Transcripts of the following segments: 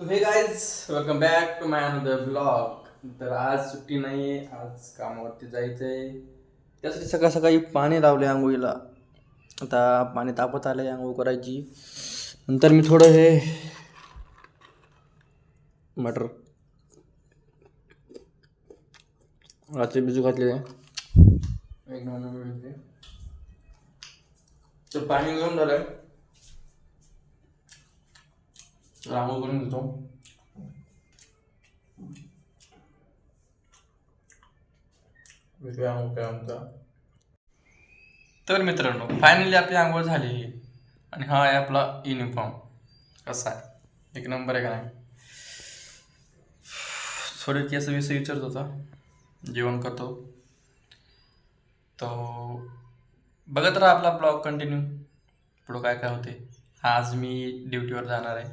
तो हे guys welcome back to my another blog. तर आज सुट्टी नाही आहे, आज कामावरती जायचं आहे. त्यासाठी सकाळ सकाळी पाणी लावले आंघोळीला. आता पाणी तापत आलं आहे आंघोळ करायची. नंतर मी थोडं हे मटर रात्री भिजू घातले एक नंबर. तर पाणी गरम झालं आहे, आंघोळ करून घेतो. तर मित्रांनो, फायनली आपली आंघोळ झालेली आहे आणि हा आहे आपला युनिफॉर्म. कसा आहे, एक नंबर आहे का नाही. थोडे केस विषय विचारत होता, जेवण करतो. तो बघत राहा आपला ब्लॉग कंटिन्यू, पुढं काय काय होते. आज मी ड्युटीवर जाणार आहे.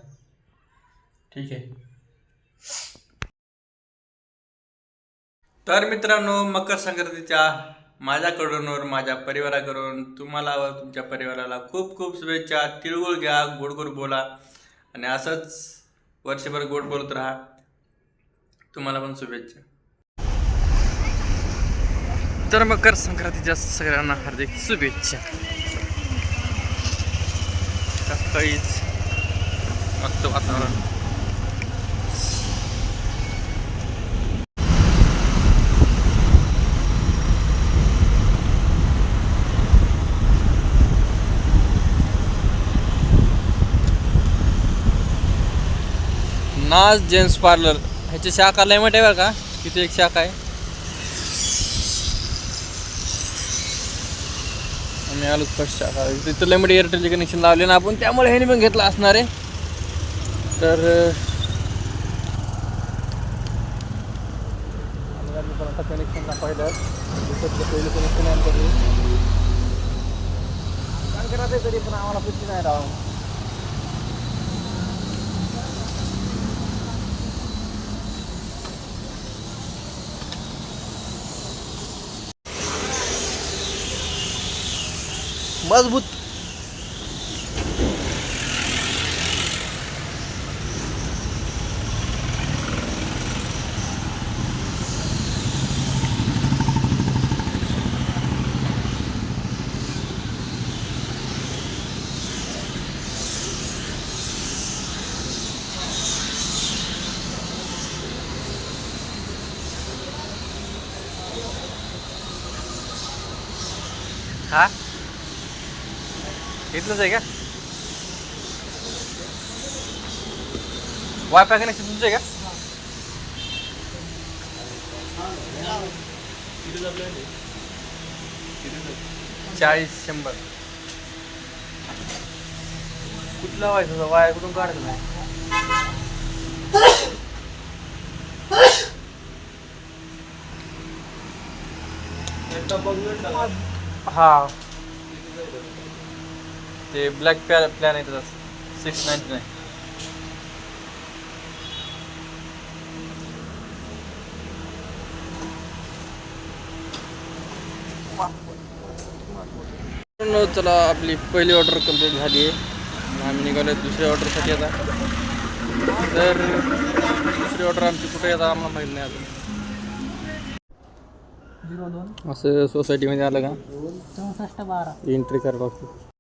ठीक आहे. तर मित्रांनो, मकर संक्रांतीच्या माझ्याकडून व माझ्या परिवाराकडून तुम्हाला व तुमच्या परिवाराला खूप खूप शुभेच्छा. तिळगुळ घ्या, गोड गोड बोला आणि असंच वर्षभर गोड बोलत राहा. तुम्हाला पण शुभेच्छा. तर मकर संक्रांतीच्या सगळ्यांना हार्दिक शुभेच्छा. काहीच मस्त वातावरण. नाज जेंट्स पार्लर ह्याची शाखा लय मोठी आहे बरं का. तिथे एक शाखा आहे. आम्ही आलो फर्स्ट शाखा. तिथं लय मोठी एअरटेलचे कनेक्शन लावले ना आपण, त्यामुळे ह्याने पण घेतलं असणार आहे. तर आता कनेक्शन दाखवायला पहिलं कनेक्शन आहे तरी पण आम्हाला पुष्टी नाही राहू. मजबूत. हा इथलंच आहे का वायफाय कनेक्शन तुमचं आहे का? 40-100 कुठला व्हायचं वायर कुठून काढायचं नाही. हा ते ब्लॅक प्लॅन आहे त्याचा 699. चला, आपली पहिली ऑर्डर कंप्लीट झाली आहे. आम्ही निघालो दुसऱ्या ऑर्डरसाठी. आता तर दुसरी ऑर्डर आमची कुठे येतात आम्हाला माहीत नाही अजून. असं सोसायटीमध्ये आलं का 6412 एंट्री करावं लागतं.